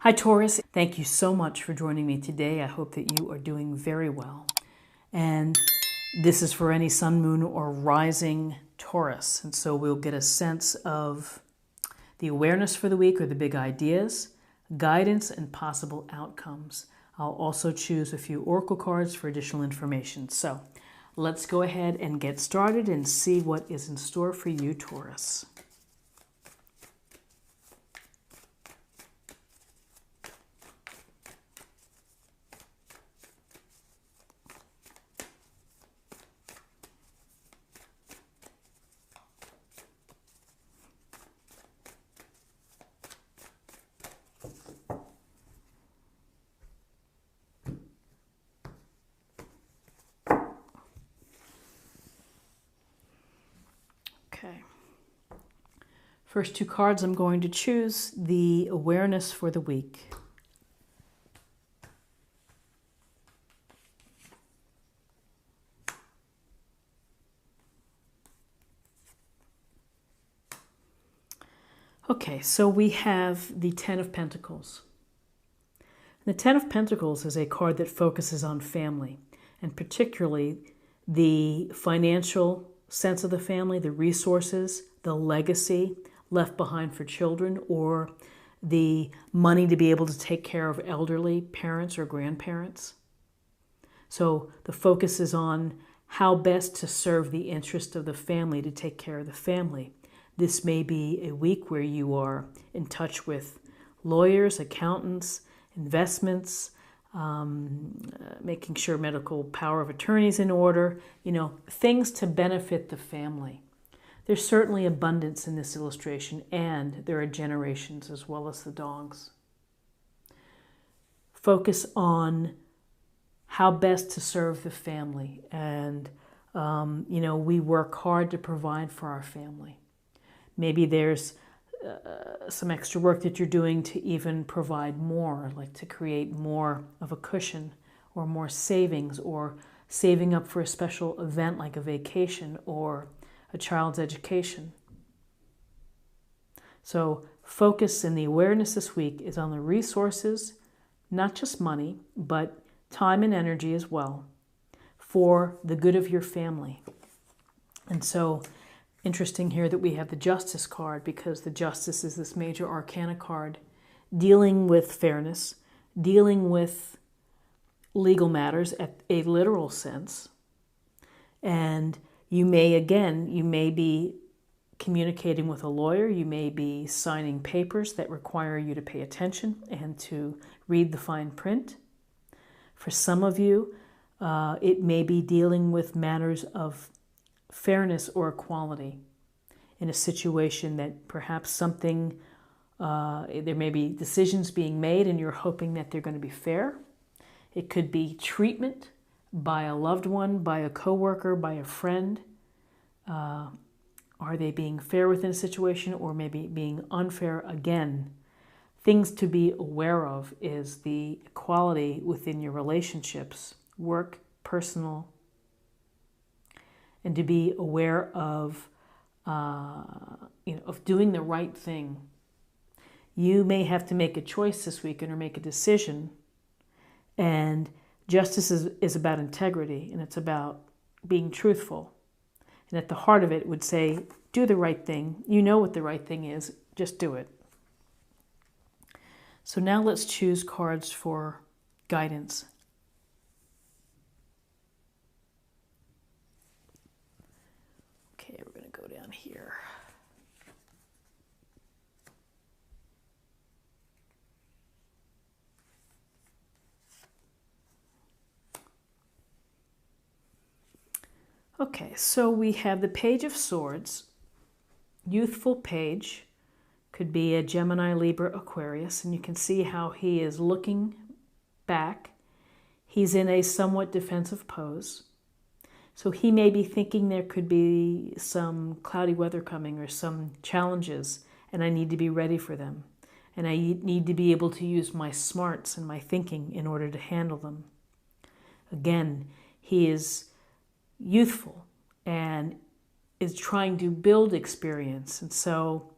Hi Taurus, thank you so much for joining me today. I hope that you are doing very well. And this is for any sun, moon, or rising Taurus. And so we'll get a sense of the awareness for the week or the big ideas, guidance, and possible outcomes. I'll also choose a few oracle cards for additional information. So let's go ahead and get started and see what is in store for you, Taurus. Okay. First two cards, I'm going to choose the awareness for the week. Okay, so we have the Ten of Pentacles. The Ten of Pentacles is a card that focuses on family, and particularly the financial sense of the family, the resources, the legacy left behind for children, or the money to be able to take care of elderly parents or grandparents. So the focus is on how best to serve the interest of the family, to take care of the family. This may be a week where you are in touch with lawyers, accountants, investments, making sure medical power of attorney is in order, things to benefit the family. There's certainly abundance in this illustration, and there are generations as well as the dogs. Focus on how best to serve the family, and we work hard to provide for our family. Maybe there's some extra work that you're doing to even provide more, like to create more of a cushion or more savings, or saving up for a special event like a vacation or a child's education. So focus and the awareness this week is on the resources, not just money, but time and energy as well, for the good of your family. And so interesting here that we have the Justice card, because the Justice is this major arcana card dealing with fairness, dealing with legal matters at a literal sense. And you may be communicating with a lawyer, you may be signing papers that require you to pay attention and to read the fine print. For some of you, it may be dealing with matters of fairness or equality in a situation that perhaps there may be decisions being made and you're hoping that they're going to be fair. It could be treatment by a loved one, by a coworker, by a friend. Are they being fair within a situation, or maybe being unfair again? Things to be aware of is the equality within your relationships, work, personal, and to be aware of doing the right thing. You may have to make a choice this weekend or make a decision, and justice is about integrity, and it's about being truthful. And at the heart of it would say, do the right thing. You know what the right thing is, just do it. So now let's choose cards for guidance. Okay, we're going to go down here. Okay, so we have the Page of Swords, youthful page, could be a Gemini, Libra, Aquarius, and you can see how he is looking back. He's in a somewhat defensive pose. So he may be thinking there could be some cloudy weather coming or some challenges, and I need to be ready for them. And I need to be able to use my smarts and my thinking in order to handle them. Again, he is youthful and is trying to build experience. And so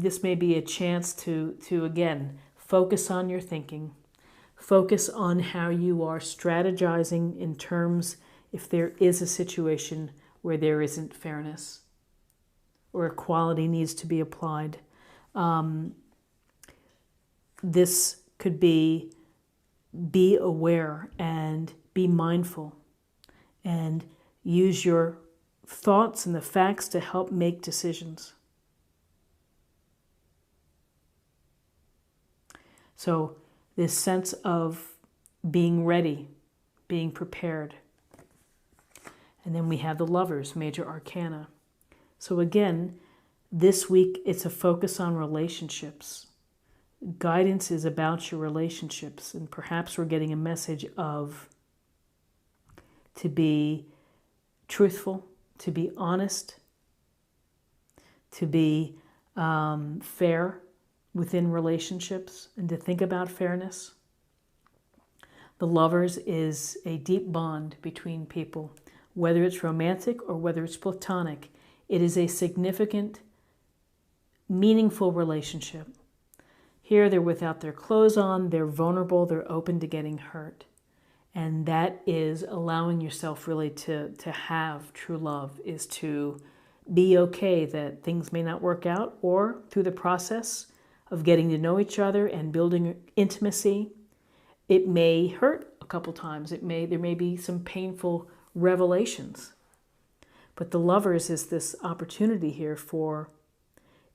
this may be a chance to again, focus on your thinking. Focus on how you are strategizing in terms if there is a situation where there isn't fairness or equality needs to be applied. This could be aware and be mindful and use your thoughts and the facts to help make decisions. So this sense of being ready, being prepared. And then we have the Lovers, major arcana. So again, this week it's a focus on relationships. Guidance is about your relationships, and perhaps we're getting a message of to be truthful, to be honest, to be fair within relationships, and to think about fairness. The Lovers is a deep bond between people, whether it's romantic or whether it's platonic. It is a significant, meaningful relationship. Here they're without their clothes on, they're vulnerable, they're open to getting hurt. And that is allowing yourself really to have true love, is to be okay that things may not work out, or through the process of getting to know each other and building intimacy, it may hurt a couple times. There may be some painful revelations. But the Lovers is this opportunity here for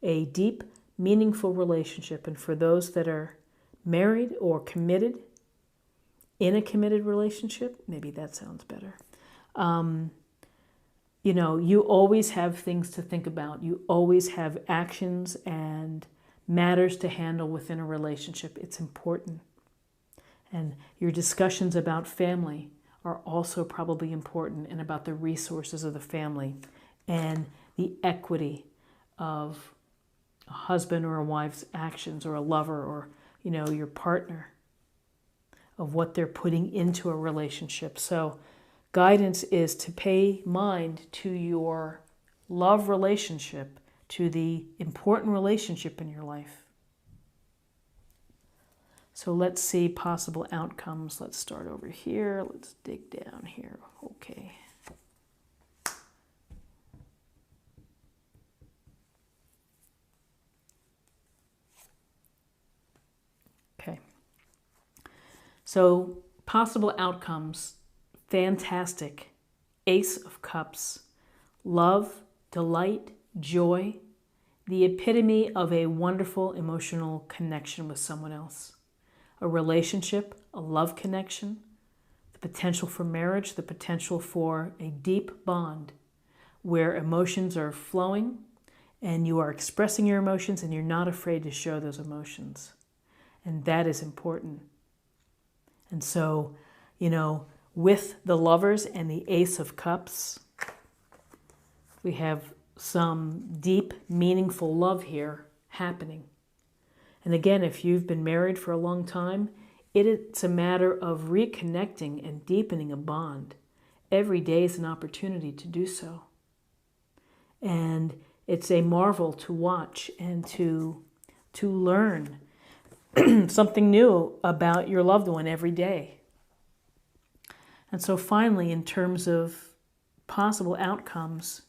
a deep, meaningful relationship. And for those that are married or committed, in a committed relationship, maybe that sounds better. You always have things to think about. You always have actions and matters to handle within a relationship. It's important. And your discussions about family are also probably important, and about the resources of the family and the equity of a husband or a wife's actions, or a lover, or your partner, of what they're putting into a relationship. So guidance is to pay mind to your love relationship, to the important relationship in your life. So let's see possible outcomes. Let's start over here. Let's dig down here. Okay. Okay. So possible outcomes, fantastic. Ace of Cups, love, delight, joy, the epitome of a wonderful emotional connection with someone else. A relationship, a love connection, the potential for marriage, the potential for a deep bond where emotions are flowing and you are expressing your emotions and you're not afraid to show those emotions. And that is important. And so, with the Lovers and the Ace of Cups, we have some deep, meaningful love here happening. And again, if you've been married for a long time, it's a matter of reconnecting and deepening a bond. Every day is an opportunity to do so. And it's a marvel to watch and to learn something new about your loved one every day. And so finally, in terms of possible outcomes,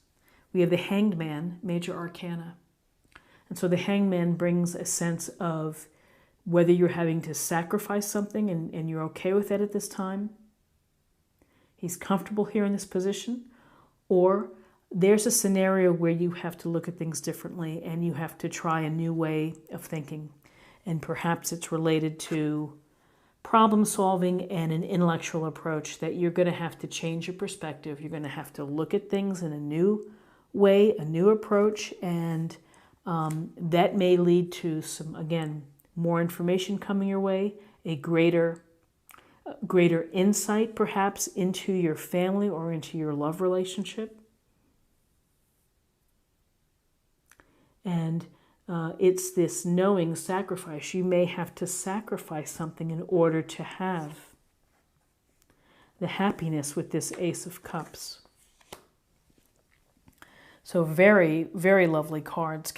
we have the Hanged Man, major arcana. And so the Hanged Man brings a sense of whether you're having to sacrifice something and you're okay with that at this time. He's comfortable here in this position. Or there's a scenario where you have to look at things differently and you have to try a new way of thinking. And perhaps it's related to problem solving and an intellectual approach, that you're going to have to change your perspective. You're going to have to look at things in a new way, a new approach, and that may lead to some, again, more information coming your way, a greater insight perhaps into your family or into your love relationship. And it's this knowing sacrifice. You may have to sacrifice something in order to have the happiness with this Ace of Cups. So very, very lovely cards.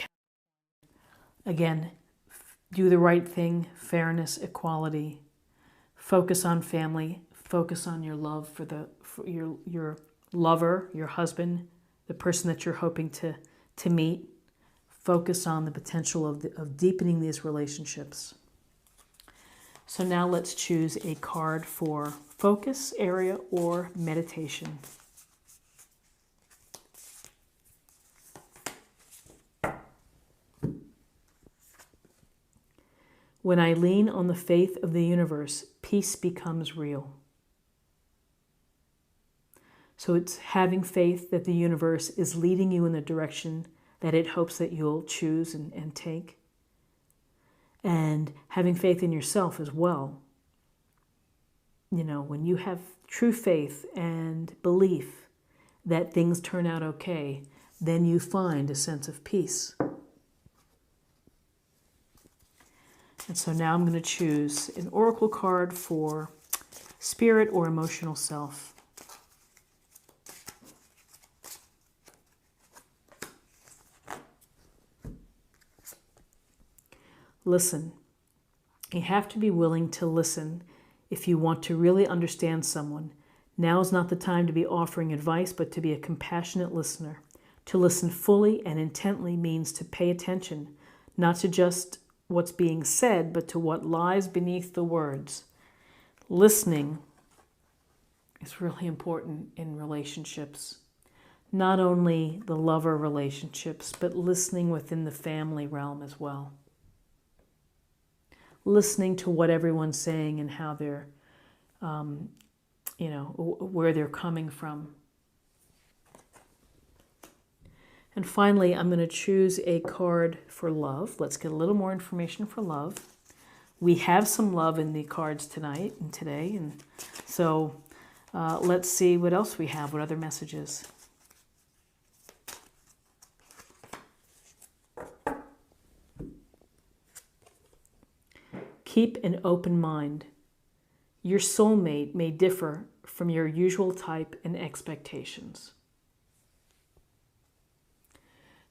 Again, do the right thing, fairness, equality. Focus on family. Focus on your love for your lover, your husband, the person that you're hoping to meet. Focus on the potential of deepening these relationships. So now let's choose a card for focus area or meditation. When I lean on the faith of the universe, peace becomes real. So it's having faith that the universe is leading you in the direction that it hopes that you'll choose and take. And having faith in yourself as well. You know, when you have true faith and belief that things turn out okay, then you find a sense of peace. And so now I'm going to choose an oracle card for spirit or emotional self. Listen. You have to be willing to listen if you want to really understand someone. Now is not the time to be offering advice, but to be a compassionate listener. To listen fully and intently means to pay attention, not to just what's being said, but to what lies beneath the words. Listening is really important in relationships. Not only the lover relationships, but listening within the family realm as well. Listening to what everyone's saying and how they're, where they're coming from. And finally, I'm going to choose a card for love. Let's get a little more information for love. We have some love in the cards tonight and today. And so let's see what else we have, what other messages. Keep an open mind. Your soulmate may differ from your usual type and expectations.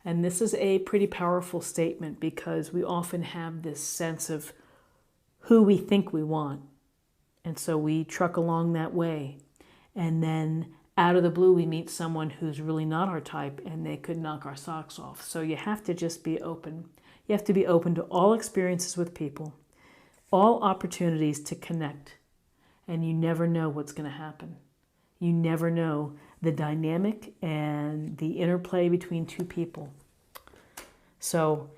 And this is a pretty powerful statement because we often have this sense of who we think we want. And so we truck along that way. And then out of the blue, we meet someone who's really not our type and they could knock our socks off. So you have to just be open. You have to be open to all experiences with people, all opportunities to connect. And you never know what's going to happen. You never know the dynamic and the interplay between two people. So,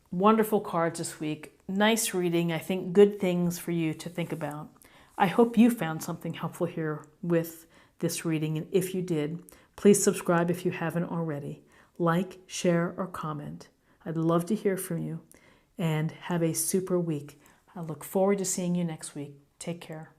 wonderful cards this week. Nice reading. I think good things for you to think about. I hope you found something helpful here with this reading. And if you did, please subscribe if you haven't already. Like, share, or comment. I'd love to hear from you. And have a super week. I look forward to seeing you next week. Take care.